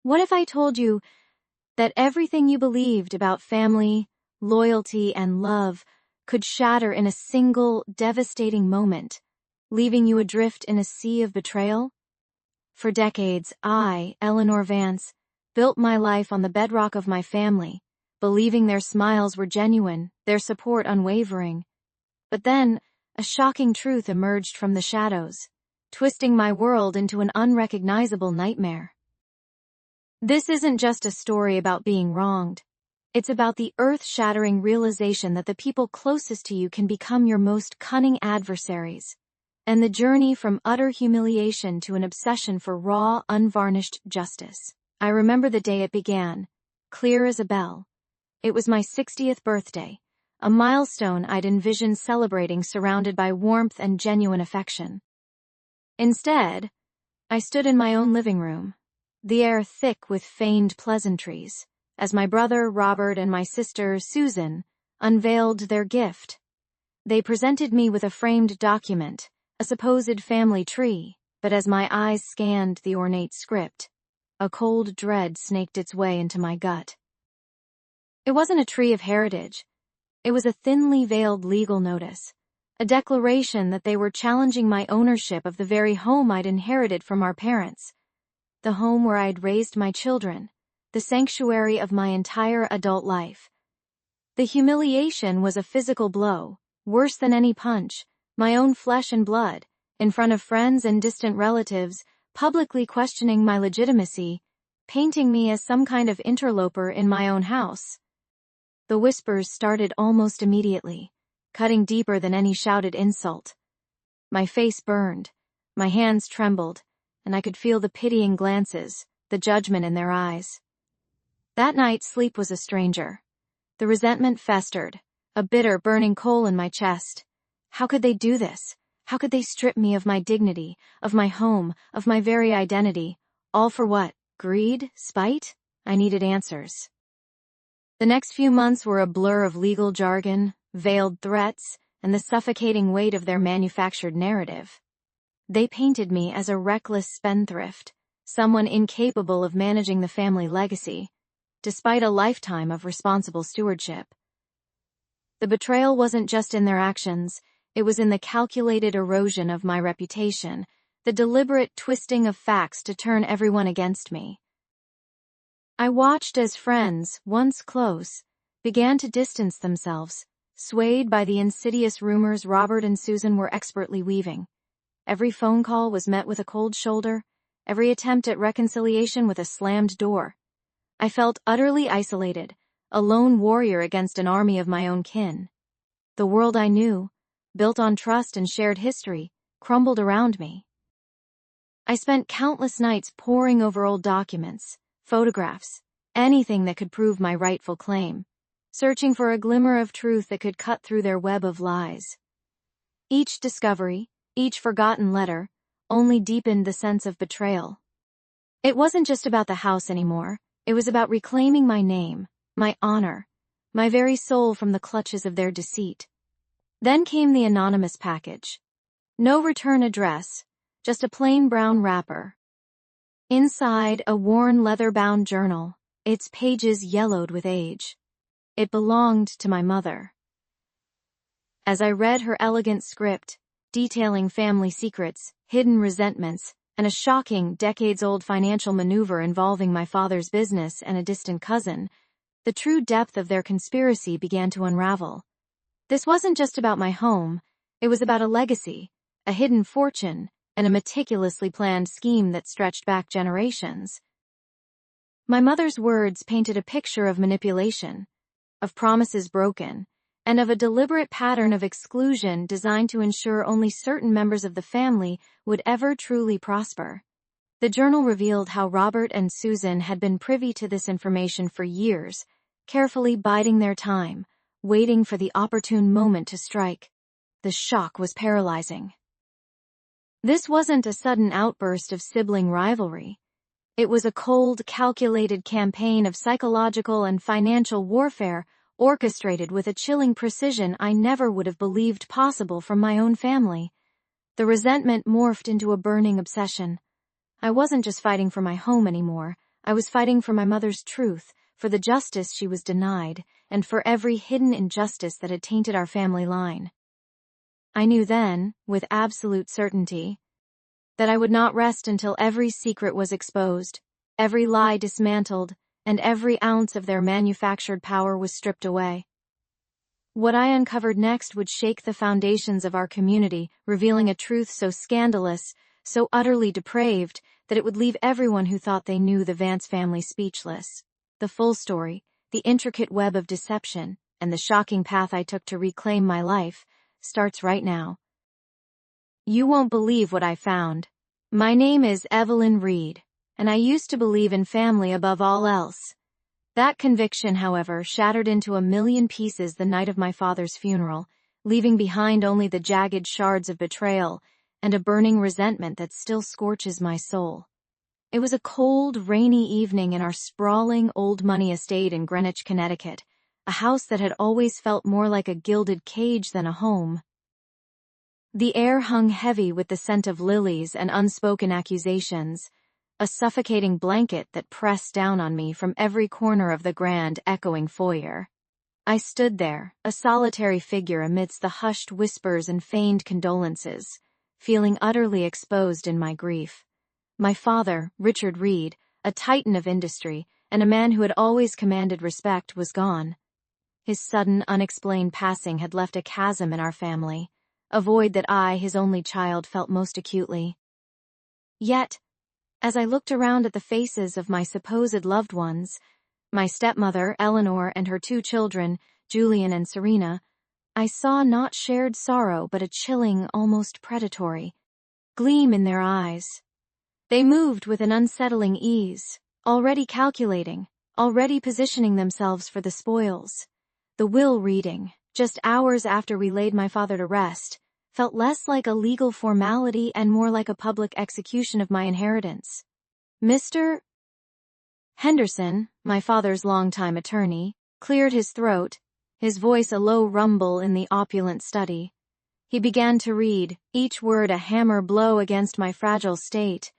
What if I told you that everything you believed about family, loyalty, and love could shatter in a single, devastating moment, leaving you adrift in a sea of betrayal? For decades, I, Eleanor Vance, built my life on the bedrock of my family, believing their smiles were genuine, their support unwavering. But then, a shocking truth emerged from the shadows, twisting my world into an unrecognizable nightmare. This isn't just a story about being wronged. It's about the earth-shattering realization that the people closest to you can become your most cunning adversaries, and the journey from utter humiliation to an obsession for raw, unvarnished justice. I remember the day it began, clear as a bell. It was my 60th birthday, a milestone I'd envisioned celebrating surrounded by warmth and genuine affection. Instead, I stood in my own living room, the air thick with feigned pleasantries, as my brother Robert and my sister Susan unveiled their gift. They presented me with a framed document, a supposed family tree, but as my eyes scanned the ornate script, a cold dread snaked its way into my gut. It wasn't a tree of heritage. It was a thinly veiled legal notice, a declaration that they were challenging my ownership of the very home I'd inherited from our parents, the home where I'd raised my children, the sanctuary of my entire adult life. The humiliation was a physical blow, worse than any punch, my own flesh and blood, in front of friends and distant relatives, publicly questioning my legitimacy, painting me as some kind of interloper in my own house. The whispers started almost immediately, cutting deeper than any shouted insult. My face burned, my hands trembled, and I could feel the pitying glances, the judgment in their eyes. That night, sleep was a stranger. The resentment festered, a bitter, burning coal in my chest. How could they do this? How could they strip me of my dignity, of my home, of my very identity? All for what? Greed? Spite? I needed answers. The next few months were a blur of legal jargon, veiled threats, and the suffocating weight of their manufactured narrative. They painted me as a reckless spendthrift, someone incapable of managing the family legacy, despite a lifetime of responsible stewardship. The betrayal wasn't just in their actions, it was in the calculated erosion of my reputation, the deliberate twisting of facts to turn everyone against me. I watched as friends, once close, began to distance themselves, swayed by the insidious rumors Robert and Susan were expertly weaving. Every phone call was met with a cold shoulder, every attempt at reconciliation with a slammed door. I felt utterly isolated, a lone warrior against an army of my own kin. The world I knew, built on trust and shared history, crumbled around me. I spent countless nights poring over old documents, photographs, anything that could prove my rightful claim, searching for a glimmer of truth that could cut through their web of lies. Each discovery, each forgotten letter, only deepened the sense of betrayal. It wasn't just about the house anymore, it was about reclaiming my name, my honor, my very soul from the clutches of their deceit. Then came the anonymous package. No return address, just a plain brown wrapper. Inside, a worn leather-bound journal, its pages yellowed with age. It belonged to my mother. As I read her elegant script, detailing family secrets, hidden resentments, and a shocking, decades-old financial maneuver involving my father's business and a distant cousin, the true depth of their conspiracy began to unravel. This wasn't just about my home, it was about a legacy, a hidden fortune, and a meticulously planned scheme that stretched back generations. My mother's words painted a picture of manipulation, of promises broken, and of a deliberate pattern of exclusion designed to ensure only certain members of the family would ever truly prosper. The journal revealed how Robert and Susan had been privy to this information for years, carefully biding their time, waiting for the opportune moment to strike. The shock was paralyzing. This wasn't a sudden outburst of sibling rivalry. It was a cold, calculated campaign of psychological and financial warfare orchestrated with a chilling precision I never would have believed possible from my own family. The resentment morphed into a burning obsession. I wasn't just fighting for my home anymore, I was fighting for my mother's truth, for the justice she was denied, and for every hidden injustice that had tainted our family line. I knew then, with absolute certainty, that I would not rest until every secret was exposed, every lie dismantled, and every ounce of their manufactured power was stripped away. What I uncovered next would shake the foundations of our community, revealing a truth so scandalous, so utterly depraved, that it would leave everyone who thought they knew the Vance family speechless. The full story, the intricate web of deception, and the shocking path I took to reclaim my life, starts right now. You won't believe what I found. My name is Evelyn Reed, and I used to believe in family above all else. That conviction, however, shattered into a million pieces the night of my father's funeral, leaving behind only the jagged shards of betrayal and a burning resentment that still scorches my soul. It was a cold, rainy evening in our sprawling old money estate in Greenwich, Connecticut, a house that had always felt more like a gilded cage than a home. The air hung heavy with the scent of lilies and unspoken accusations, a suffocating blanket that pressed down on me from every corner of the grand, echoing foyer. I stood there, a solitary figure amidst the hushed whispers and feigned condolences, feeling utterly exposed in my grief. My father, Richard Reed, a titan of industry, and a man who had always commanded respect, was gone. His sudden, unexplained passing had left a chasm in our family, a void that I, his only child, felt most acutely. Yet, as I looked around at the faces of my supposed loved ones, my stepmother, Eleanor, and her two children, Julian and Serena, I saw not shared sorrow but a chilling, almost predatory gleam in their eyes. They moved with an unsettling ease, already calculating, already positioning themselves for the spoils. The will reading, just hours after we laid my father to rest, felt less like a legal formality and more like a public execution of my inheritance. Mr. Henderson, my father's longtime attorney, cleared his throat, his voice a low rumble in the opulent study. He began to read, each word a hammer blow against my fragile state.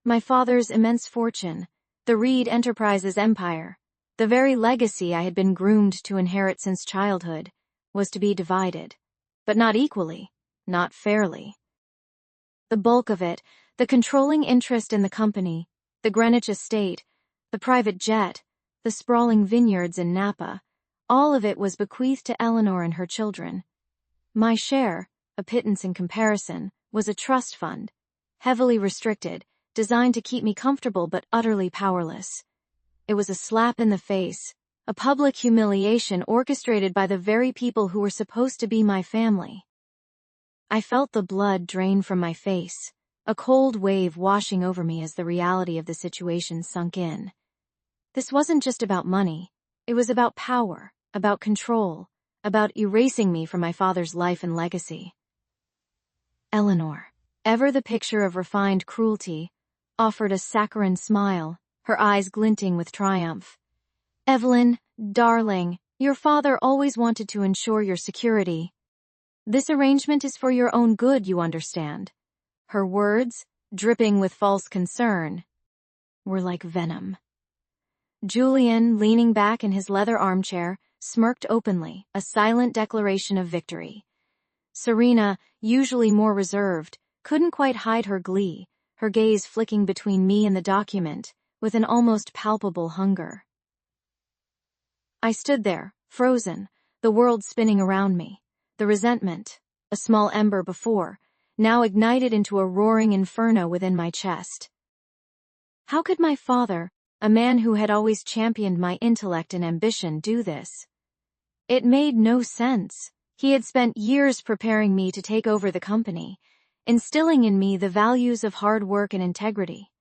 My father's immense fortune, the Reed Enterprises empire, the very legacy I had been groomed to inherit since childhood, was to be divided. But not equally, not fairly. The bulk of it, the controlling interest in the company, the Greenwich estate, the private jet, the sprawling vineyards in Napa, all of it was bequeathed to Eleanor and her children. My share, a pittance in comparison, was a trust fund, heavily restricted, designed to keep me comfortable but utterly powerless. It was a slap in the face, a public humiliation orchestrated by the very people who were supposed to be my family. I felt the blood drain from my face, a cold wave washing over me as the reality of the situation sunk in. This wasn't just about money. It was about power, about control, about erasing me from my father's life and legacy. Eleanor, ever the picture of refined cruelty, offered a saccharine smile, her eyes glinting with triumph. Evelyn, darling, your father always wanted to ensure your security. This arrangement is for your own good, you understand. Her words, dripping with false concern, were like venom. Julian, leaning back in his leather armchair, smirked openly, a silent declaration of victory. Serena, usually more reserved, couldn't quite hide her glee, her gaze flicking between me and the document, with an almost palpable hunger. I stood there, frozen, the world spinning around me. The resentment, a small ember before, now ignited into a roaring inferno within my chest. How could my father, a man who had always championed my intellect and ambition, do this? It made no sense. He had spent years preparing me to take over the company, instilling in me the values of hard work and integrity.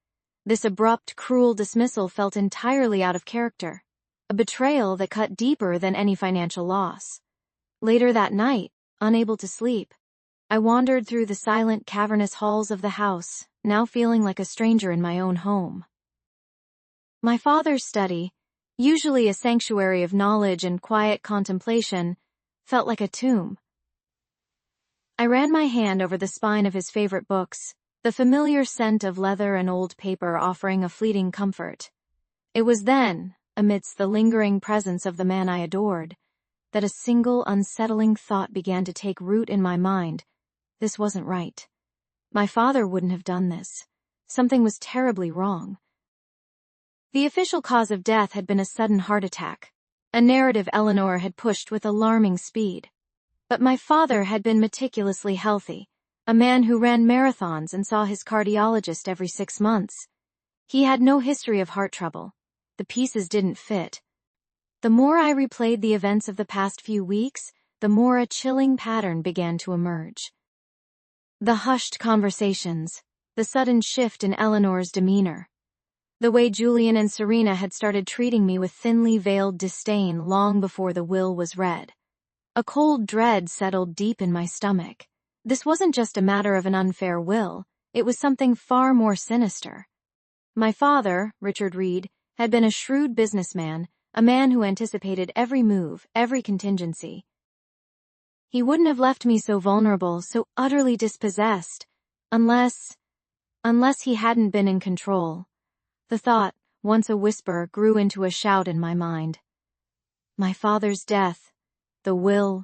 This abrupt, cruel dismissal felt entirely out of character, a betrayal that cut deeper than any financial loss. Later that night, unable to sleep, I wandered through the silent, cavernous halls of the house, now feeling like a stranger in my own home. My father's study, usually a sanctuary of knowledge and quiet contemplation, felt like a tomb. I ran my hand over the spine of his favorite books, the familiar scent of leather and old paper offering a fleeting comfort. It was then, amidst the lingering presence of the man I adored, that a single unsettling thought began to take root in my mind. This wasn't right. My father wouldn't have done this. Something was terribly wrong. The official cause of death had been a sudden heart attack, a narrative Eleanor had pushed with alarming speed. But my father had been meticulously healthy, a man who ran marathons and saw his cardiologist every 6 months. He had no history of heart trouble. The pieces didn't fit. The more I replayed the events of the past few weeks, the more a chilling pattern began to emerge. The hushed conversations, the sudden shift in Eleanor's demeanor, the way Julian and Serena had started treating me with thinly veiled disdain long before the will was read. A cold dread settled deep in my stomach. This wasn't just a matter of an unfair will, it was something far more sinister. My father, Richard Reed, had been a shrewd businessman, a man who anticipated every move, every contingency. He wouldn't have left me so vulnerable, so utterly dispossessed, unless he hadn't been in control. The thought, once a whisper, grew into a shout in my mind. My father's death, the will,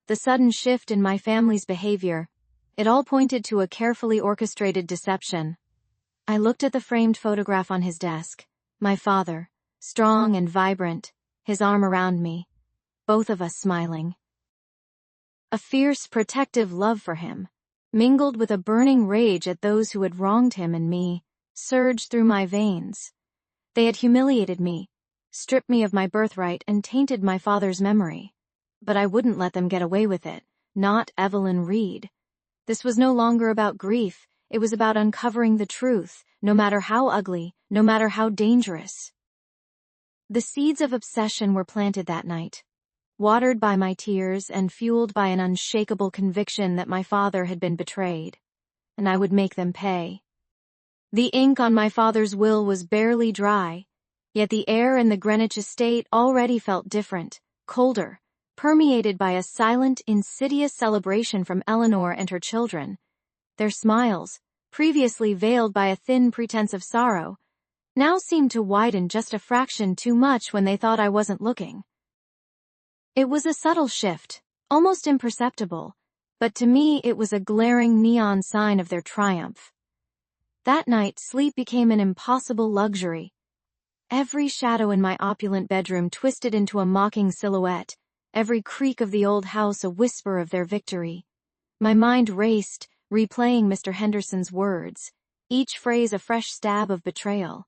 the sudden shift in my family's behavior, it all pointed to a carefully orchestrated deception. I looked at the framed photograph on his desk. My father, strong and vibrant, his arm around me, both of us smiling. A fierce, protective love for him, mingled with a burning rage at those who had wronged him and me, surged through my veins. They had humiliated me, stripped me of my birthright, and tainted my father's memory. But I wouldn't let them get away with it, not Evelyn Reed. This was no longer about grief, it was about uncovering the truth, no matter how ugly, no matter how dangerous. The seeds of obsession were planted that night, watered by my tears and fueled by an unshakable conviction that my father had been betrayed, and I would make them pay. The ink on my father's will was barely dry, yet the air in the Greenwich estate already felt different, colder, permeated by a silent, insidious celebration from Eleanor and her children. Their smiles, previously veiled by a thin pretense of sorrow, now seemed to widen just a fraction too much when they thought I wasn't looking. It was a subtle shift, almost imperceptible, but to me it was a glaring neon sign of their triumph. That night, sleep became an impossible luxury. Every shadow in my opulent bedroom twisted into a mocking silhouette, every creak of the old house a whisper of their victory. My mind raced, replaying Mr. Henderson's words, each phrase a fresh stab of betrayal.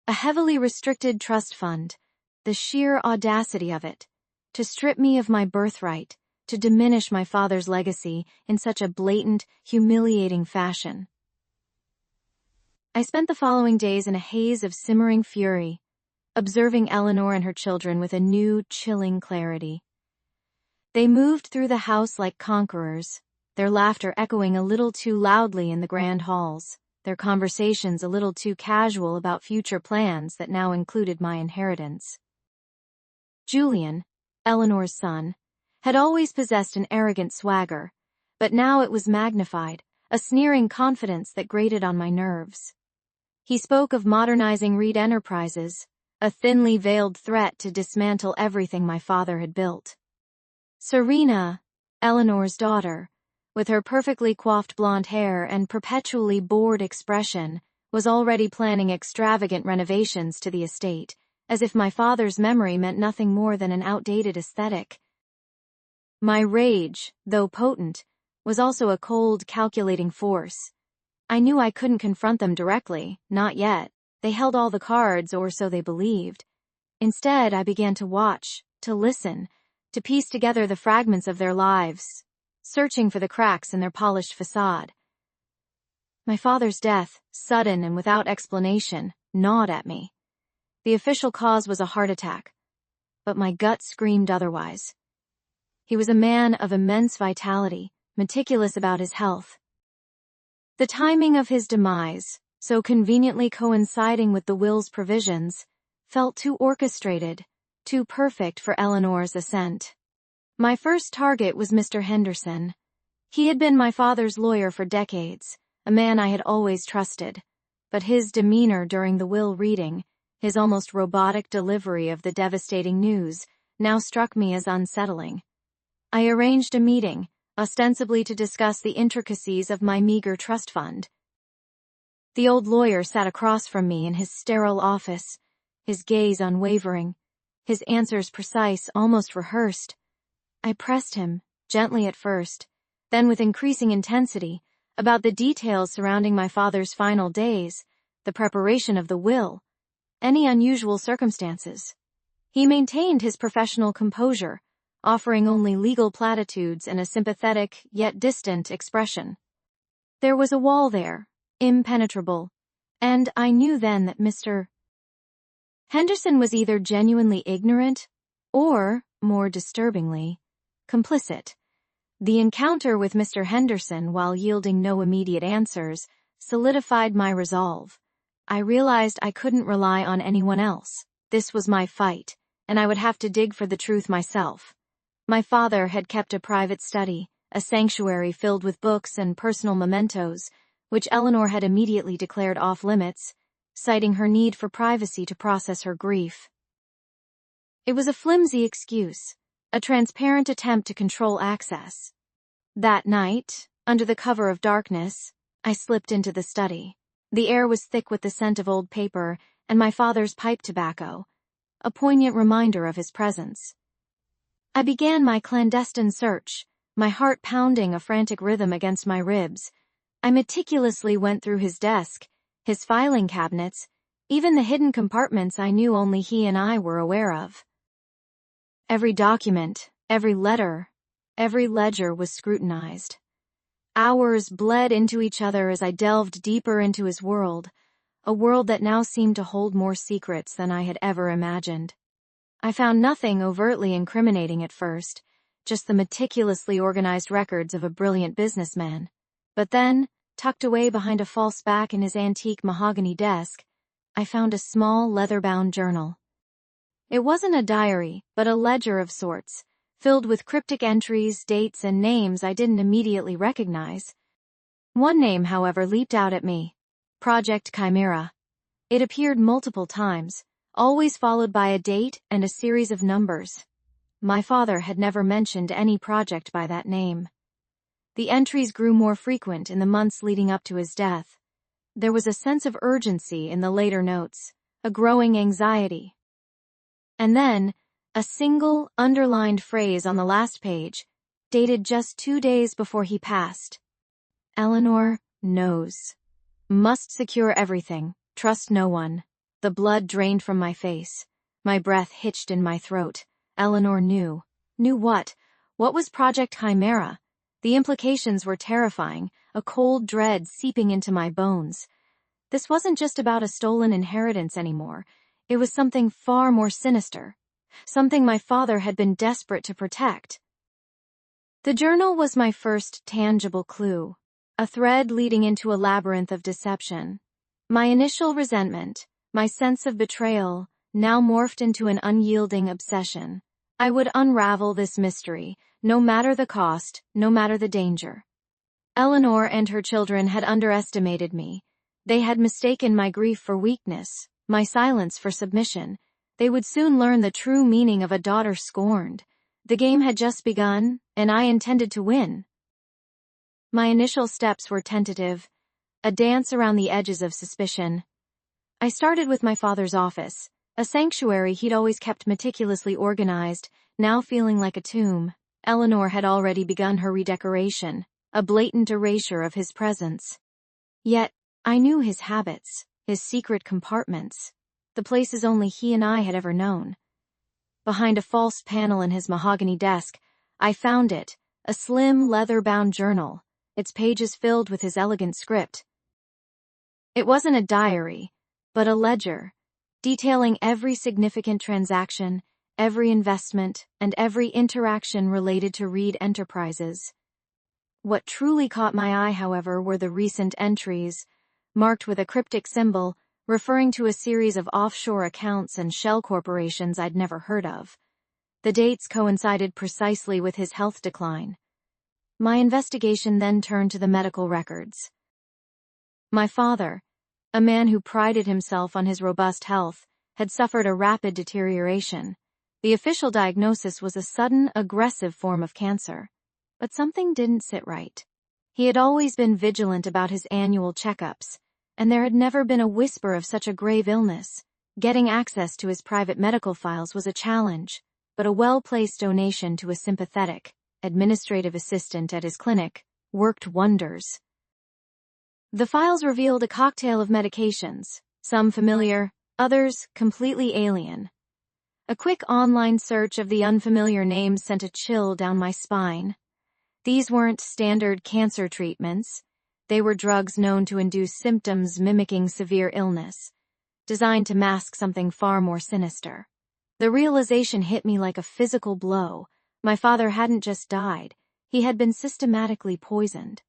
A heavily restricted trust fund, the sheer audacity of it, to strip me of my birthright, to diminish my father's legacy in such a blatant, humiliating fashion. I spent the following days in a haze of simmering fury, observing Eleanor and her children with a new, chilling clarity. They moved through the house like conquerors, their laughter echoing a little too loudly in the grand halls, their conversations a little too casual about future plans that now included my inheritance. Julian, Eleanor's son, had always possessed an arrogant swagger, but now it was magnified, a sneering confidence that grated on my nerves. He spoke of modernizing Reed Enterprises, a thinly veiled threat to dismantle everything my father had built. Serena, Eleanor's daughter, with her perfectly coiffed blonde hair and perpetually bored expression, was already planning extravagant renovations to the estate, as if my father's memory meant nothing more than an outdated aesthetic. My rage, though potent, was also a cold, calculating force. I knew I couldn't confront them directly, not yet. They held all the cards, or so they believed. Instead, I began to watch, to listen, to piece together the fragments of their lives, searching for the cracks in their polished facade. My father's death, sudden and without explanation, gnawed at me. The official cause was a heart attack, but my gut screamed otherwise. He was a man of immense vitality, meticulous about his health. The timing of his demise, so conveniently coinciding with the will's provisions, felt too orchestrated, too perfect for Eleanor's assent. My first target was Mr. Henderson. He had been my father's lawyer for decades, a man I had always trusted, but his demeanor during the will reading, His almost robotic delivery of the devastating news now struck me as unsettling. I arranged a meeting, ostensibly to discuss the intricacies of my meager trust fund. The old lawyer sat across from me in his sterile office, his gaze unwavering, his answers precise, almost rehearsed. I pressed him, gently at first, then with increasing intensity, about the details surrounding my father's final days, the preparation of the will, any unusual circumstances. He maintained his professional composure, offering only legal platitudes and a sympathetic, yet distant expression. There was a wall there, impenetrable, and I knew then that Mr. Henderson was either genuinely ignorant or, more disturbingly, complicit. The encounter with Mr. Henderson, while yielding no immediate answers, solidified my resolve. I realized I couldn't rely on anyone else. This was my fight, and I would have to dig for the truth myself. My father had kept a private study, a sanctuary filled with books and personal mementos, which Eleanor had immediately declared off-limits, citing her need for privacy to process her grief. It was a flimsy excuse, a transparent attempt to control access. That night, under the cover of darkness, I slipped into the study. The air was thick with the scent of old paper and my father's pipe tobacco, a poignant reminder of his presence. I began my clandestine search, my heart pounding a frantic rhythm against my ribs. I meticulously went through his desk, his filing cabinets, even the hidden compartments I knew only he and I were aware of. Every document, every letter, every ledger was scrutinized. Hours bled into each other as I delved deeper into his world, a world that now seemed to hold more secrets than I had ever imagined. I found nothing overtly incriminating at first, just the meticulously organized records of a brilliant businessman. But then, tucked away behind a false back in his antique mahogany desk, I found a small leather-bound journal. It wasn't a diary, but a ledger of sorts, filled with cryptic entries, dates, and names I didn't immediately recognize. One name, however, leaped out at me: Project Chimera. It appeared multiple times, always followed by a date and a series of numbers. My father had never mentioned any project by that name. The entries grew more frequent in the months leading up to his death. There was a sense of urgency in the later notes, a growing anxiety. And then, a single, underlined phrase on the last page, dated just 2 days before he passed. Eleanor knows. Must secure everything, trust no one. The blood drained from my face. My breath hitched in my throat. Eleanor knew. Knew what? What was Project Chimera? The implications were terrifying, a cold dread seeping into my bones. This wasn't just about a stolen inheritance anymore. It was something far more sinister. Something my father had been desperate to protect. The journal was my first tangible clue, a thread leading into a labyrinth of deception. My initial resentment, my sense of betrayal, now morphed into an unyielding obsession. I would unravel this mystery, no matter the cost, no matter the danger. Eleanor and her children had underestimated me. They had mistaken my grief for weakness, my silence for submission. They would soon learn the true meaning of a daughter scorned. The game had just begun, and I intended to win. My initial steps were tentative, a dance around the edges of suspicion. I started with my father's office, a sanctuary he'd always kept meticulously organized, now feeling like a tomb. Eleanor had already begun her redecoration, a blatant erasure of his presence. Yet, I knew his habits, his secret compartments, the places only he and I had ever known. Behind a false panel in his mahogany desk, I found it, a slim, leather-bound journal, its pages filled with his elegant script. It wasn't a diary, but a ledger, detailing every significant transaction, every investment, and every interaction related to Reed Enterprises. What truly caught my eye, however, were the recent entries, marked with a cryptic symbol, referring to a series of offshore accounts and shell corporations I'd never heard of. The dates coincided precisely with his health decline. My investigation then turned to the medical records. My father, a man who prided himself on his robust health, had suffered a rapid deterioration. The official diagnosis was a sudden, aggressive form of cancer. But something didn't sit right. He had always been vigilant about his annual checkups, and there had never been a whisper of such a grave illness. Getting access to his private medical files was a challenge, but a well-placed donation to a sympathetic, administrative assistant at his clinic worked wonders. The files revealed a cocktail of medications, some familiar, others completely alien. A quick online search of the unfamiliar names sent a chill down my spine. These weren't standard cancer treatments. They were drugs known to induce symptoms mimicking severe illness, designed to mask something far more sinister. The realization hit me like a physical blow. My father hadn't just died, he had been systematically poisoned.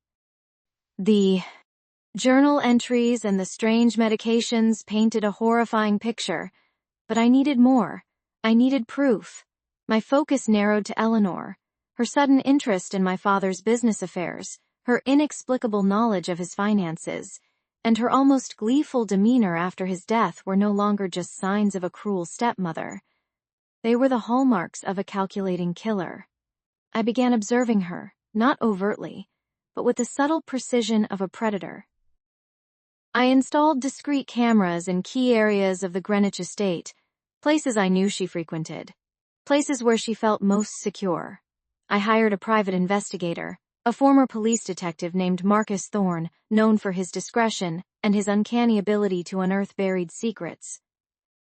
The journal entries and the strange medications painted a horrifying picture, but I needed more. I needed proof. My focus narrowed to Eleanor. Her sudden interest in my father's business affairs, her inexplicable knowledge of his finances, and her almost gleeful demeanor after his death were no longer just signs of a cruel stepmother. They were the hallmarks of a calculating killer. I began observing her, not overtly, but with the subtle precision of a predator. I installed discreet cameras in key areas of the Greenwich estate, places I knew she frequented, places where she felt most secure. I hired a private investigator, a former police detective named Marcus Thorne, known for his discretion and his uncanny ability to unearth buried secrets.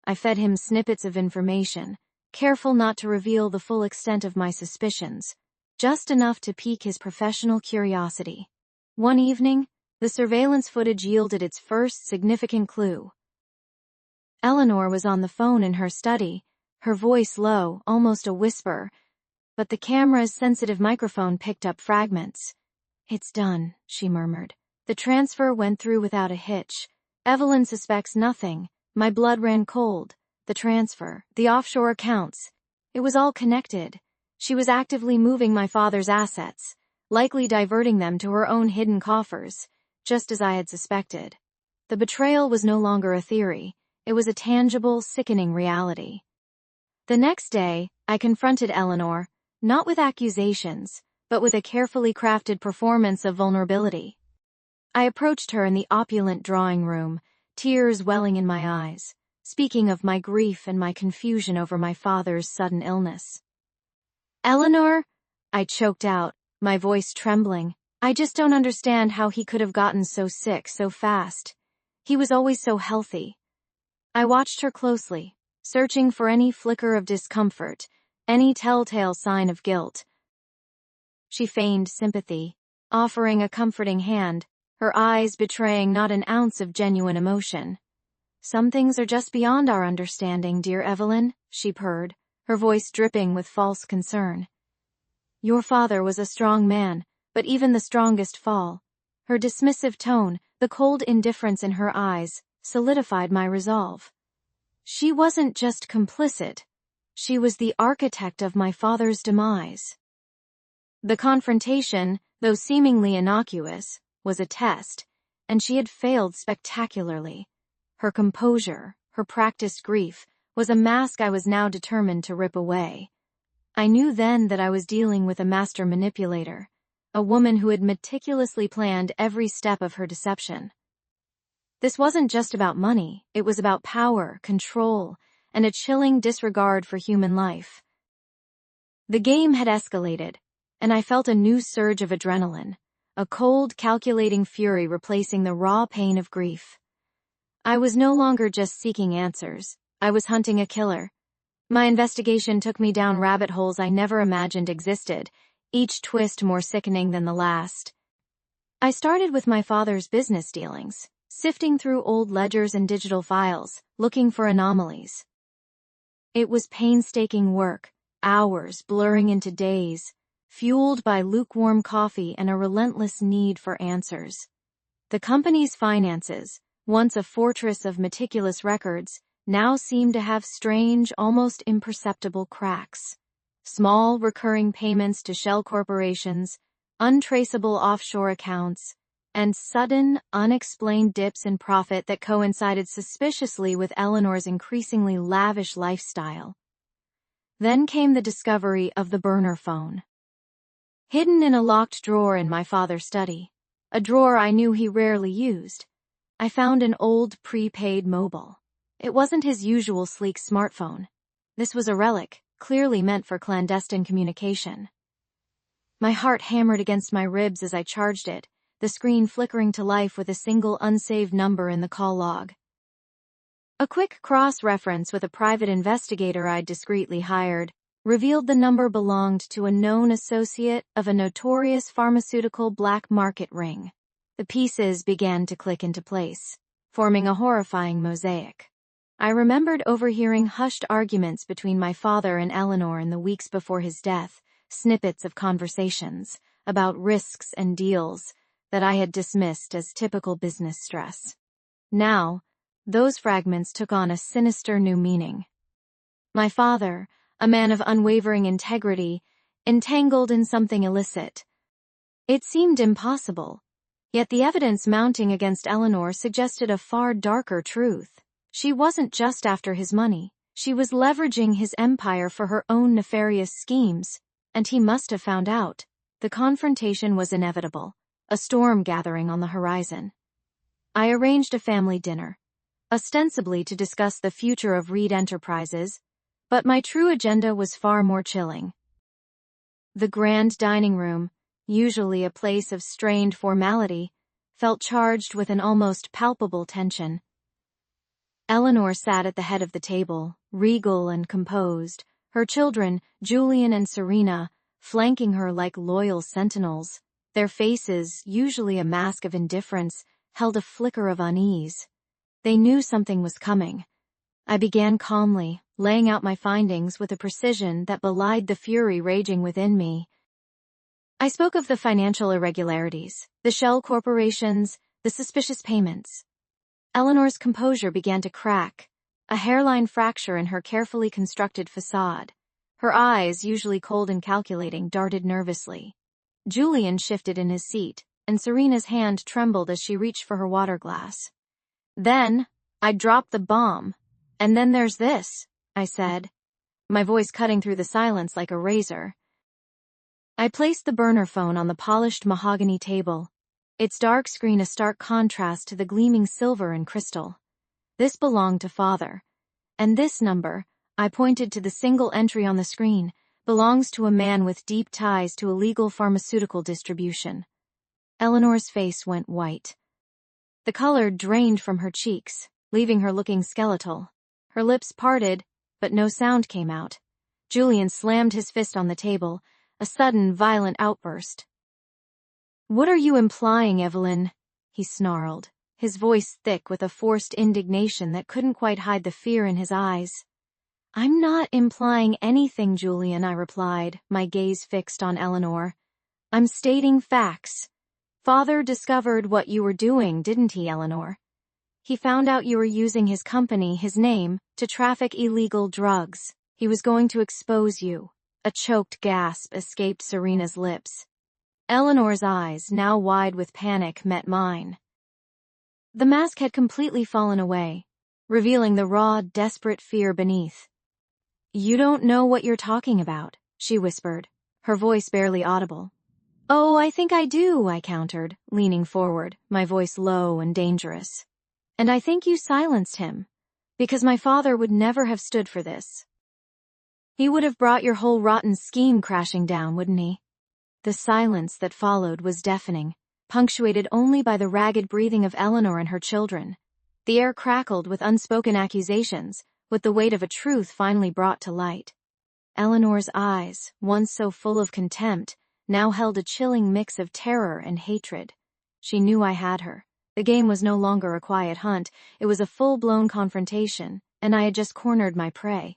I fed him snippets of information, careful not to reveal the full extent of my suspicions, just enough to pique his professional curiosity. One evening, the surveillance footage yielded its first significant clue. Eleanor was on the phone in her study, her voice low, almost a whisper, but the camera's sensitive microphone picked up fragments. "It's done," she murmured. "The transfer went through without a hitch. Evelyn suspects nothing. My blood ran cold. The transfer, the offshore accounts. It was all connected. She was actively moving my father's assets, likely diverting them to her own hidden coffers, just as I had suspected. The betrayal was no longer a theory. It was a tangible, sickening reality." The next day, I confronted Eleanor, not with accusations, but with a carefully crafted performance of vulnerability. I approached her in the opulent drawing room, tears welling in my eyes, speaking of my grief and my confusion over my father's sudden illness. "Eleanor," I choked out, my voice trembling, "I just don't understand how he could have gotten so sick so fast. He was always so healthy." I watched her closely, searching for any flicker of discomfort, any telltale sign of guilt. She feigned sympathy, offering a comforting hand, her eyes betraying not an ounce of genuine emotion. "Some things are just beyond our understanding, dear Evelyn," she purred, her voice dripping with false concern. "Your father was a strong man, but even the strongest fall." Her dismissive tone, the cold indifference in her eyes, solidified my resolve. She wasn't just complicit. She was the architect of my father's demise. The confrontation, though seemingly innocuous, was a test, and she had failed spectacularly. Her composure, her practiced grief, was a mask I was now determined to rip away. I knew then that I was dealing with a master manipulator, a woman who had meticulously planned every step of her deception. This wasn't just about money, it was about power, control, and a chilling disregard for human life. The game had escalated, and I felt a new surge of adrenaline, a cold, calculating fury replacing the raw pain of grief. I was no longer just seeking answers, I was hunting a killer. My investigation took me down rabbit holes I never imagined existed, each twist more sickening than the last. I started with my father's business dealings, sifting through old ledgers and digital files, looking for anomalies. It was painstaking work, hours blurring into days, fueled by lukewarm coffee and a relentless need for answers. The company's finances, once a fortress of meticulous records, now seemed to have strange, almost imperceptible cracks. Small, recurring payments to shell corporations, untraceable offshore accounts, and sudden, unexplained dips in profit that coincided suspiciously with Eleanor's increasingly lavish lifestyle. Then came the discovery of the burner phone. Hidden in a locked drawer in my father's study, a drawer I knew he rarely used, I found an old prepaid mobile. It wasn't his usual sleek smartphone. This was a relic, clearly meant for clandestine communication. My heart hammered against my ribs as I charged it, the screen flickering to life with a single unsaved number in the call log. A quick cross-reference with a private investigator I'd discreetly hired revealed the number belonged to a known associate of a notorious pharmaceutical black market ring. The pieces began to click into place, forming a horrifying mosaic. I remembered overhearing hushed arguments between my father and Eleanor in the weeks before his death, snippets of conversations about risks and deals that I had dismissed as typical business stress. Now, those fragments took on a sinister new meaning. My father, a man of unwavering integrity, entangled in something illicit. It seemed impossible, yet the evidence mounting against Eleanor suggested a far darker truth. She wasn't just after his money, she was leveraging his empire for her own nefarious schemes, and he must have found out. The confrontation was inevitable, a storm gathering on the horizon. I arranged a family dinner, ostensibly to discuss the future of Reed Enterprises, but my true agenda was far more chilling. The grand dining room, usually a place of strained formality, felt charged with an almost palpable tension. Eleanor sat at the head of the table, regal and composed, her children, Julian and Serena, flanking her like loyal sentinels. Their faces, usually a mask of indifference, held a flicker of unease. They knew something was coming. I began calmly, laying out my findings with a precision that belied the fury raging within me. I spoke of the financial irregularities, the shell corporations, the suspicious payments. Eleanor's composure began to crack, a hairline fracture in her carefully constructed facade. Her eyes, usually cold and calculating, darted nervously. Julian shifted in his seat, and Serena's hand trembled as she reached for her water glass. Then, I dropped the bomb. And then there's this, I said, my voice cutting through the silence like a razor. I placed the burner phone on the polished mahogany table, its dark screen a stark contrast to the gleaming silver and crystal. This belonged to Father. And this number, I pointed to the single entry on the screen, belongs to a man with deep ties to illegal pharmaceutical distribution. Eleanor's face went white. The color drained from her cheeks, leaving her looking skeletal. Her lips parted, but no sound came out. Julian slammed his fist on the table, a sudden, violent outburst. "What are you implying, Evelyn?" he snarled, his voice thick with a forced indignation that couldn't quite hide the fear in his eyes. "I'm not implying anything, Julian," I replied, my gaze fixed on Eleanor. "I'm stating facts. Father discovered what you were doing, didn't he, Eleanor? He found out you were using his company, his name, to traffic illegal drugs. He was going to expose you." A choked gasp escaped Serena's lips. Eleanor's eyes, now wide with panic, met mine. The mask had completely fallen away, revealing the raw, desperate fear beneath. "You don't know what you're talking about," she whispered, her voice barely audible. "Oh, I think I do," I countered, leaning forward, my voice low and dangerous. "And I think you silenced him, because my father would never have stood for this. He would have brought your whole rotten scheme crashing down, wouldn't he?" The silence that followed was deafening, punctuated only by the ragged breathing of Eleanor and her children. The air crackled with unspoken accusations, with the weight of a truth finally brought to light. Eleanor's eyes, once so full of contempt, now held a chilling mix of terror and hatred. She knew I had her. The game was no longer a quiet hunt, it was a full-blown confrontation, and I had just cornered my prey.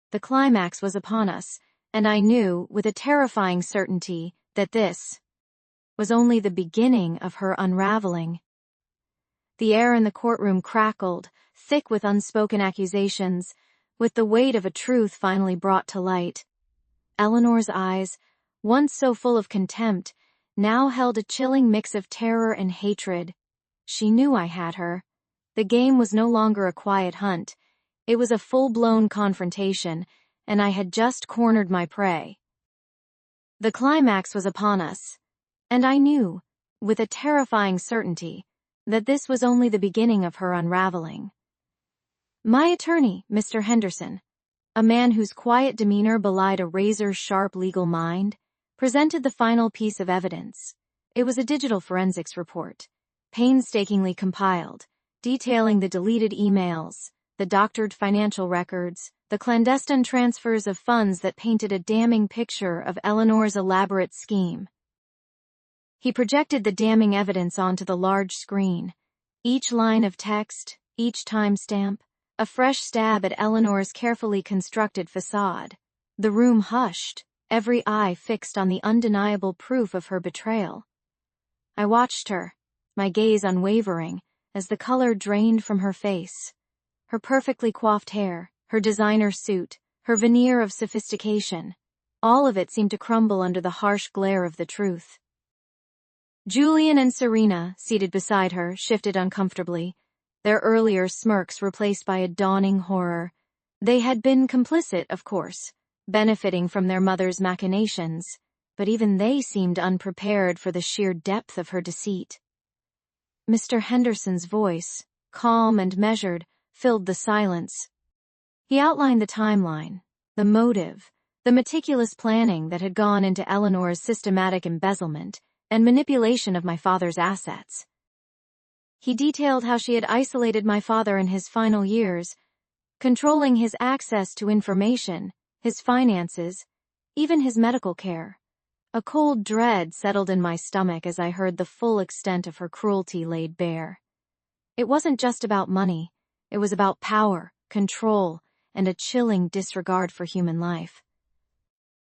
The climax was upon us, and I knew, with a terrifying certainty, that this was only the beginning of her unraveling. The air in the courtroom crackled, thick with unspoken accusations, with the weight of a truth finally brought to light. Eleanor's eyes, once so full of contempt, now held a chilling mix of terror and hatred. She knew I had her. The game was no longer a quiet hunt. It was a full-blown confrontation, and I had just cornered my prey. The climax was upon us, and I knew, with a terrifying certainty, that this was only the beginning of her unraveling. My attorney, Mr. Henderson, a man whose quiet demeanor belied a razor-sharp legal mind, presented the final piece of evidence. It was a digital forensics report, painstakingly compiled, detailing the deleted emails, the doctored financial records, the clandestine transfers of funds that painted a damning picture of Eleanor's elaborate scheme. He projected the damning evidence onto the large screen. Each line of text, each timestamp, a fresh stab at Eleanor's carefully constructed facade. The room hushed, every eye fixed on the undeniable proof of her betrayal. I watched her, my gaze unwavering, as the color drained from her face. Her perfectly coiffed hair, her designer suit, her veneer of sophistication, all of it seemed to crumble under the harsh glare of the truth. Julian and Serena, seated beside her, shifted uncomfortably, their earlier smirks replaced by a dawning horror. They had been complicit, of course, benefiting from their mother's machinations, but even they seemed unprepared for the sheer depth of her deceit. Mr. Henderson's voice, calm and measured, filled the silence. He outlined the timeline, the motive, the meticulous planning that had gone into Eleanor's systematic embezzlement and manipulation of my father's assets. He detailed how she had isolated my father in his final years, controlling his access to information, his finances, even his medical care. A cold dread settled in my stomach as I heard the full extent of her cruelty laid bare. It wasn't just about money. It was about power, control, and a chilling disregard for human life.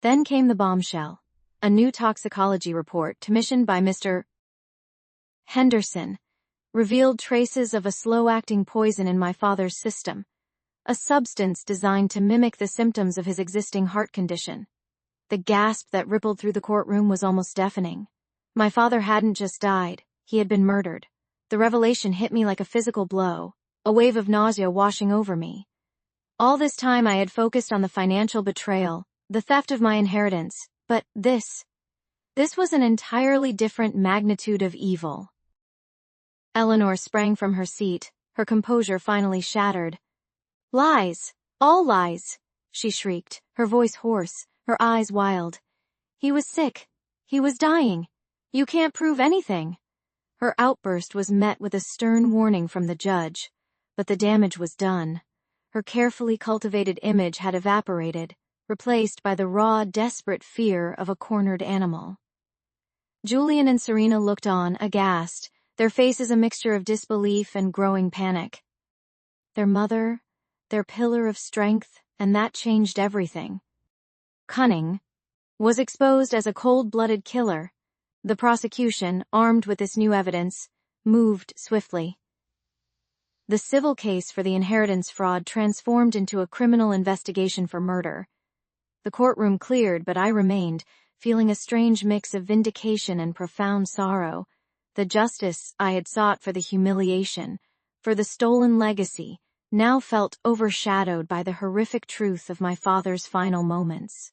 Then came the bombshell, a new toxicology report commissioned by Mr. Henderson revealed traces of a slow-acting poison in my father's system, a substance designed to mimic the symptoms of his existing heart condition. The gasp that rippled through the courtroom was almost deafening. My father hadn't just died, he had been murdered. The revelation hit me like a physical blow, a wave of nausea washing over me. All this time I had focused on the financial betrayal, the theft of my inheritance, but this was an entirely different magnitude of evil. Eleanor sprang from her seat, her composure finally shattered. "Lies! All lies!" she shrieked, her voice hoarse, her eyes wild. "He was sick. He was dying. You can't prove anything." Her outburst was met with a stern warning from the judge, but the damage was done. Her carefully cultivated image had evaporated, replaced by the raw, desperate fear of a cornered animal. Julian and Serena looked on, aghast, their faces a mixture of disbelief and growing panic. Their mother, their pillar of strength, and that changed everything. Cunning was exposed as a cold-blooded killer. The prosecution, armed with this new evidence, moved swiftly. The civil case for the inheritance fraud transformed into a criminal investigation for murder. The courtroom cleared, but I remained, feeling a strange mix of vindication and profound sorrow. The justice I had sought for the humiliation, for the stolen legacy, now felt overshadowed by the horrific truth of my father's final moments.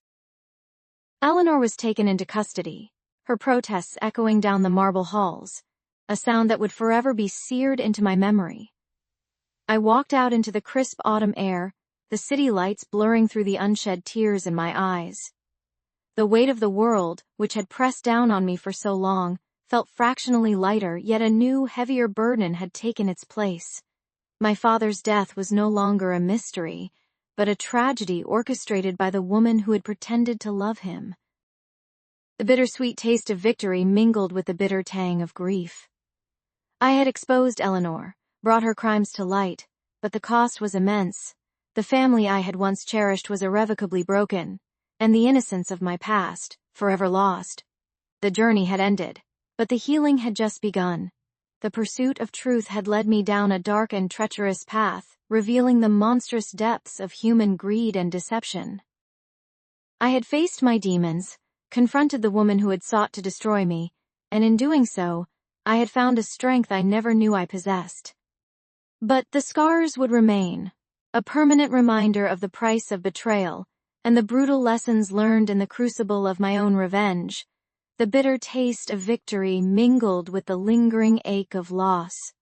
Eleanor was taken into custody, her protests echoing down the marble halls, a sound that would forever be seared into my memory. I walked out into the crisp autumn air, the city lights blurring through the unshed tears in my eyes. The weight of the world, which had pressed down on me for so long, felt fractionally lighter, yet a new, heavier burden had taken its place. My father's death was no longer a mystery, but a tragedy orchestrated by the woman who had pretended to love him. The bittersweet taste of victory mingled with the bitter tang of grief. I had exposed Eleanor, brought her crimes to light, but the cost was immense. The family I had once cherished was irrevocably broken, and the innocence of my past, forever lost. The journey had ended, but the healing had just begun. The pursuit of truth had led me down a dark and treacherous path, revealing the monstrous depths of human greed and deception. I had faced my demons, confronted the woman who had sought to destroy me, and in doing so, I had found a strength I never knew I possessed. But the scars would remain, a permanent reminder of the price of betrayal, and the brutal lessons learned in the crucible of my own revenge, the bitter taste of victory mingled with the lingering ache of loss.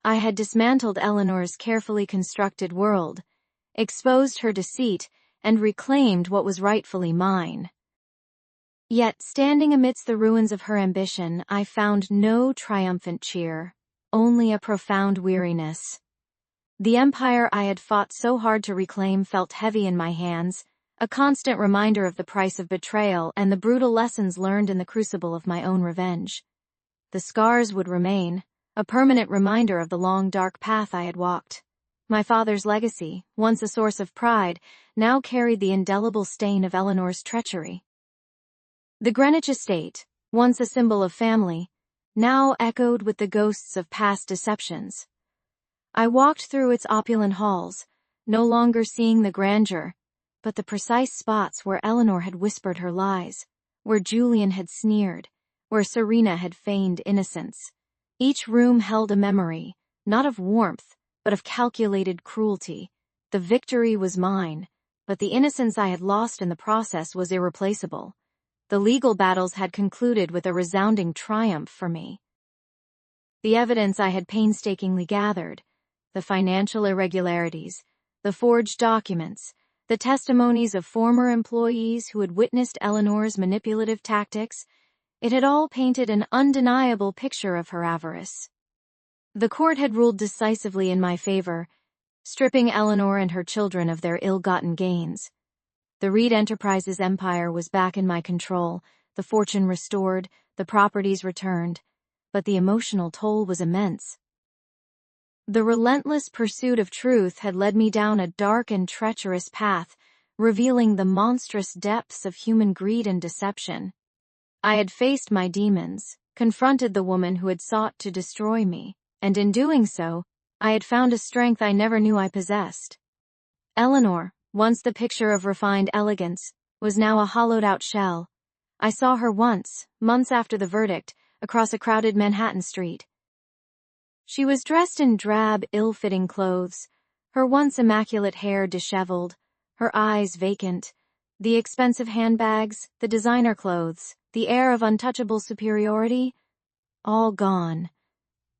I had dismantled Eleanor's carefully constructed world, exposed her deceit, and reclaimed what was rightfully mine. Yet, standing amidst the ruins of her ambition, I found no triumphant cheer, only a profound weariness. The empire I had fought so hard to reclaim felt heavy in my hands, a constant reminder of the price of betrayal and the brutal lessons learned in the crucible of my own revenge. The scars would remain, a permanent reminder of the long dark path I had walked. My father's legacy, once a source of pride, now carried the indelible stain of Eleanor's treachery. The Greenwich estate, once a symbol of family, now echoed with the ghosts of past deceptions. I walked through its opulent halls, no longer seeing the grandeur, but the precise spots where Eleanor had whispered her lies, where Julian had sneered, where Serena had feigned innocence. Each room held a memory, not of warmth, but of calculated cruelty. The victory was mine, but the innocence I had lost in the process was irreplaceable. The legal battles had concluded with a resounding triumph for me. The evidence I had painstakingly gathered, the financial irregularities, the forged documents, the testimonies of former employees who had witnessed Eleanor's manipulative tactics, it had all painted an undeniable picture of her avarice. The court had ruled decisively in my favor, stripping Eleanor and her children of their ill-gotten gains. The Reed Enterprises empire was back in my control, the fortune restored, the properties returned, but the emotional toll was immense. The relentless pursuit of truth had led me down a dark and treacherous path, revealing the monstrous depths of human greed and deception. I had faced my demons, confronted the woman who had sought to destroy me, and in doing so, I had found a strength I never knew I possessed. Eleanor, once the picture of refined elegance, was now a hollowed-out shell. I saw her once, months after the verdict, across a crowded Manhattan street. She was dressed in drab, ill-fitting clothes, her once immaculate hair disheveled, her eyes vacant, the expensive handbags, the designer clothes, the air of untouchable superiority, all gone.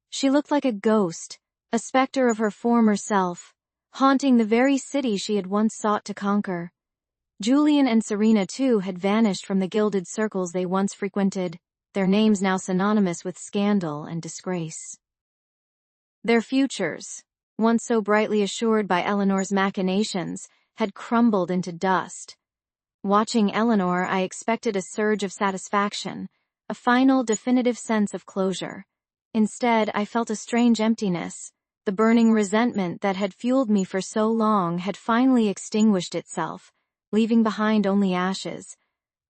She looked like a ghost, a specter of her former self, haunting the very city she had once sought to conquer. Julian and Serena, too, had vanished from the gilded circles they once frequented, their names now synonymous with scandal and disgrace. Their futures, once so brightly assured by Eleanor's machinations, had crumbled into dust. Watching Eleanor, I expected a surge of satisfaction, a final, definitive sense of closure. Instead, I felt a strange emptiness. The burning resentment that had fueled me for so long had finally extinguished itself, leaving behind only ashes.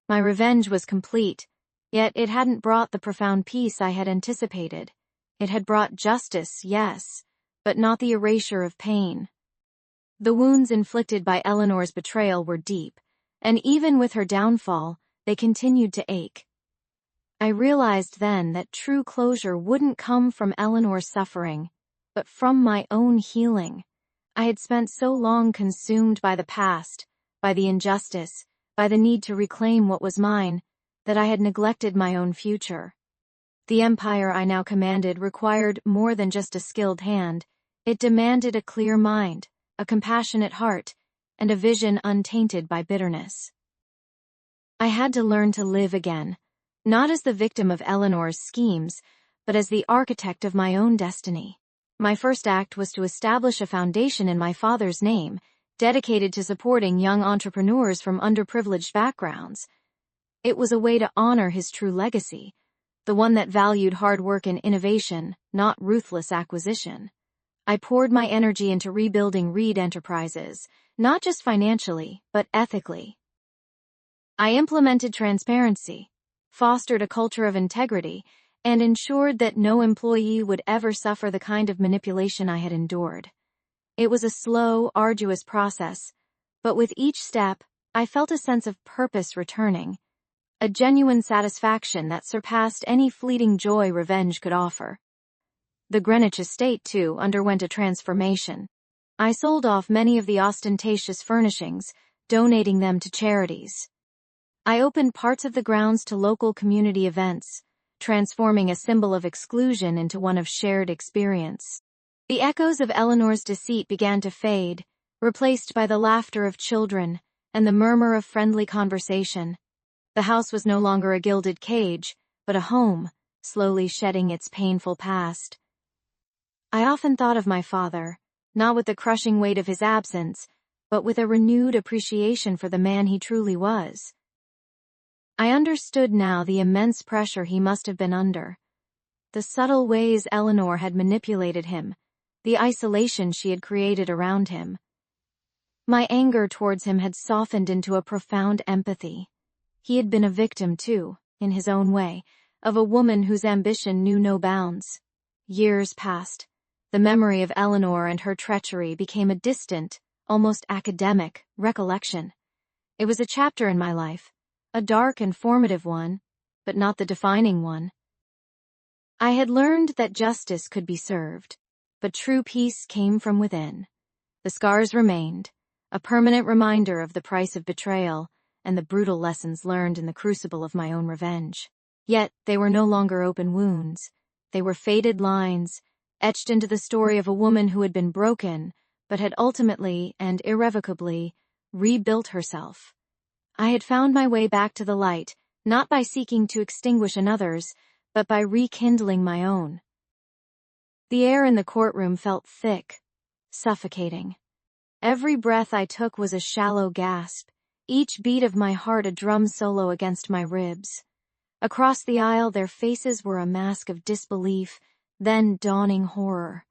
My revenge was complete, yet it hadn't brought the profound peace I had anticipated. It had brought justice, yes, but not the erasure of pain. The wounds inflicted by Eleanor's betrayal were deep, and even with her downfall, they continued to ache. I realized then that true closure wouldn't come from Eleanor's suffering, but from my own healing. I had spent so long consumed by the past, by the injustice, by the need to reclaim what was mine, that I had neglected my own future. The empire I now commanded required more than just a skilled hand. It demanded a clear mind, a compassionate heart, and a vision untainted by bitterness. I had to learn to live again, not as the victim of Eleanor's schemes, but as the architect of my own destiny. My first act was to establish a foundation in my father's name, dedicated to supporting young entrepreneurs from underprivileged backgrounds. It was a way to honor his true legacy, the one that valued hard work and innovation, not ruthless acquisition. I poured my energy into rebuilding Reed Enterprises, not just financially, but ethically. I implemented transparency, fostered a culture of integrity, and ensured that no employee would ever suffer the kind of manipulation I had endured. It was a slow, arduous process, but with each step, I felt a sense of purpose returning, a genuine satisfaction that surpassed any fleeting joy revenge could offer. The Greenwich estate, too, underwent a transformation. I sold off many of the ostentatious furnishings, donating them to charities. I opened parts of the grounds to local community events, transforming a symbol of exclusion into one of shared experience. The echoes of Eleanor's deceit began to fade, replaced by the laughter of children and the murmur of friendly conversation. The house was no longer a gilded cage, but a home, slowly shedding its painful past. I often thought of my father, not with the crushing weight of his absence, but with a renewed appreciation for the man he truly was. I understood now the immense pressure he must have been under. The subtle ways Eleanor had manipulated him, the isolation she had created around him. My anger towards him had softened into a profound empathy. He had been a victim, too, in his own way, of a woman whose ambition knew no bounds. Years passed. The memory of Eleanor and her treachery became a distant, almost academic, recollection. It was a chapter in my life, a dark and formative one, but not the defining one. I had learned that justice could be served, but true peace came from within. The scars remained, a permanent reminder of the price of betrayal and the brutal lessons learned in the crucible of my own revenge. Yet they were no longer open wounds. They were faded lines, etched into the story of a woman who had been broken, but had ultimately and irrevocably rebuilt herself. I had found my way back to the light, not by seeking to extinguish another's, but by rekindling my own. The air in the courtroom felt thick, suffocating. Every breath I took was a shallow gasp, each beat of my heart a drum solo against my ribs. Across the aisle, their faces were a mask of disbelief, then dawning horror.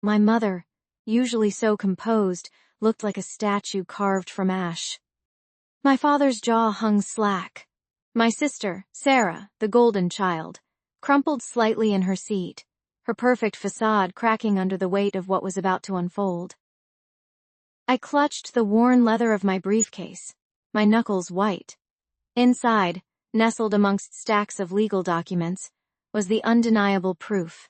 My mother, usually so composed, looked like a statue carved from ash. My father's jaw hung slack. My sister, Sarah, the golden child, crumpled slightly in her seat, her perfect facade cracking under the weight of what was about to unfold. I clutched the worn leather of my briefcase, my knuckles white. Inside, nestled amongst stacks of legal documents, was the undeniable proof.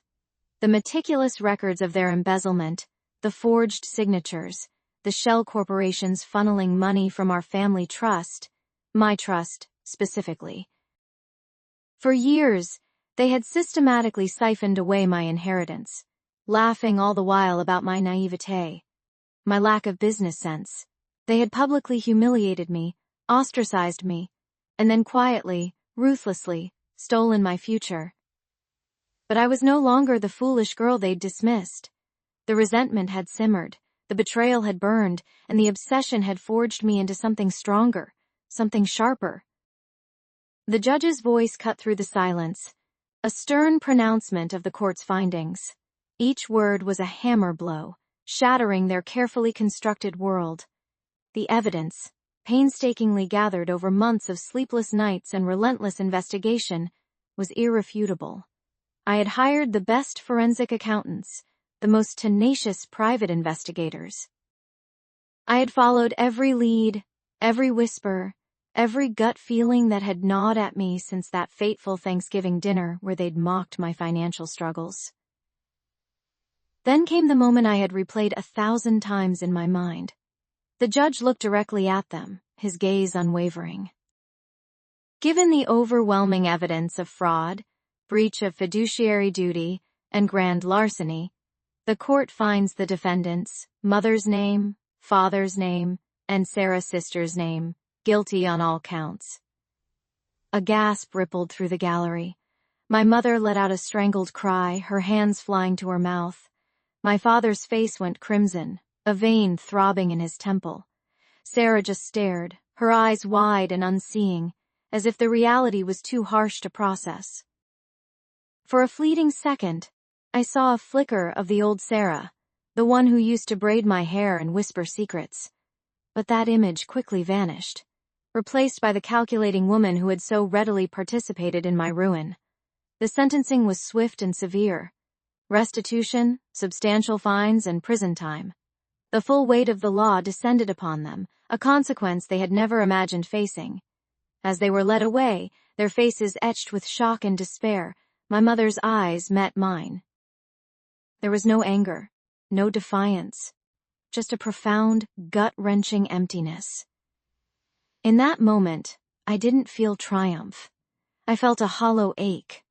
The meticulous records of their embezzlement, the forged signatures, the shell corporations funneling money from our family trust, my trust, specifically. For years, they had systematically siphoned away my inheritance, laughing all the while about my naivete, my lack of business sense. They had publicly humiliated me, ostracized me, and then quietly, ruthlessly, stolen my future. But I was no longer the foolish girl they'd dismissed. The resentment had simmered, the betrayal had burned, and the obsession had forged me into something stronger, something sharper. The judge's voice cut through the silence, a stern pronouncement of the court's findings. Each word was a hammer blow, shattering their carefully constructed world. The evidence, painstakingly gathered over months of sleepless nights and relentless investigation, was irrefutable. I had hired the best forensic accountants, the most tenacious private investigators. I had followed every lead, every whisper, every gut feeling that had gnawed at me since that fateful Thanksgiving dinner where they'd mocked my financial struggles. Then came the moment I had replayed 1,000 times in my mind. The judge looked directly at them, his gaze unwavering. Given the overwhelming evidence of fraud, breach of fiduciary duty, and grand larceny, the court finds the defendants, mother's name, father's name, and Sarah's sister's name, guilty on all counts. A gasp rippled through the gallery. My mother let out a strangled cry, her hands flying to her mouth. My father's face went crimson, a vein throbbing in his temple. Sarah just stared, her eyes wide and unseeing, as if the reality was too harsh to process. For a fleeting second, I saw a flicker of the old Sarah, the one who used to braid my hair and whisper secrets. But that image quickly vanished, replaced by the calculating woman who had so readily participated in my ruin. The sentencing was swift and severe. Restitution, substantial fines, and prison time. The full weight of the law descended upon them, a consequence they had never imagined facing. As they were led away, their faces etched with shock and despair, my mother's eyes met mine. There was no anger, no defiance, just a profound, gut-wrenching emptiness. In that moment, I didn't feel triumph. I felt a hollow ache.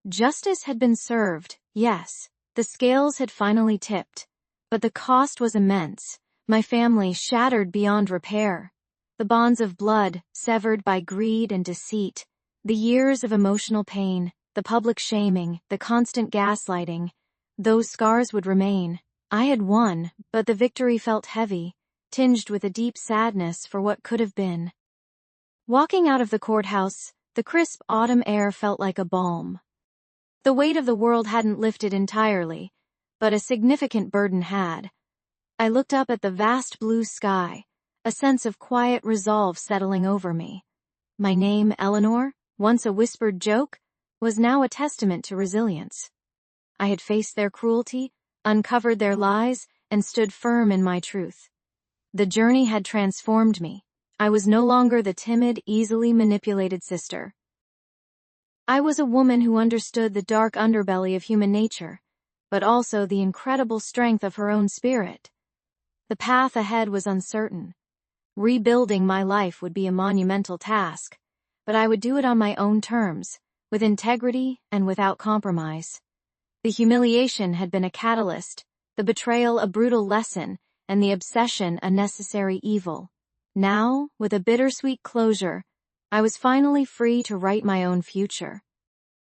Justice had been served, yes. The scales had finally tipped. But the cost was immense. My family shattered beyond repair. The bonds of blood severed by greed and deceit. The years of emotional pain, the public shaming, the constant gaslighting. Those scars would remain. I had won, but the victory felt heavy, tinged with a deep sadness for what could have been. Walking out of the courthouse, the crisp autumn air felt like a balm. The weight of the world hadn't lifted entirely, but a significant burden had. I looked up at the vast blue sky, a sense of quiet resolve settling over me. My name, Eleanor, once a whispered joke, was now a testament to resilience. I had faced their cruelty, uncovered their lies, and stood firm in my truth. The journey had transformed me. I was no longer the timid, easily manipulated sister. I was a woman who understood the dark underbelly of human nature, but also the incredible strength of her own spirit. The path ahead was uncertain. Rebuilding my life would be a monumental task, but I would do it on my own terms, with integrity and without compromise. The humiliation had been a catalyst, the betrayal a brutal lesson, and the obsession a necessary evil. Now, with a bittersweet closure, I was finally free to write my own future.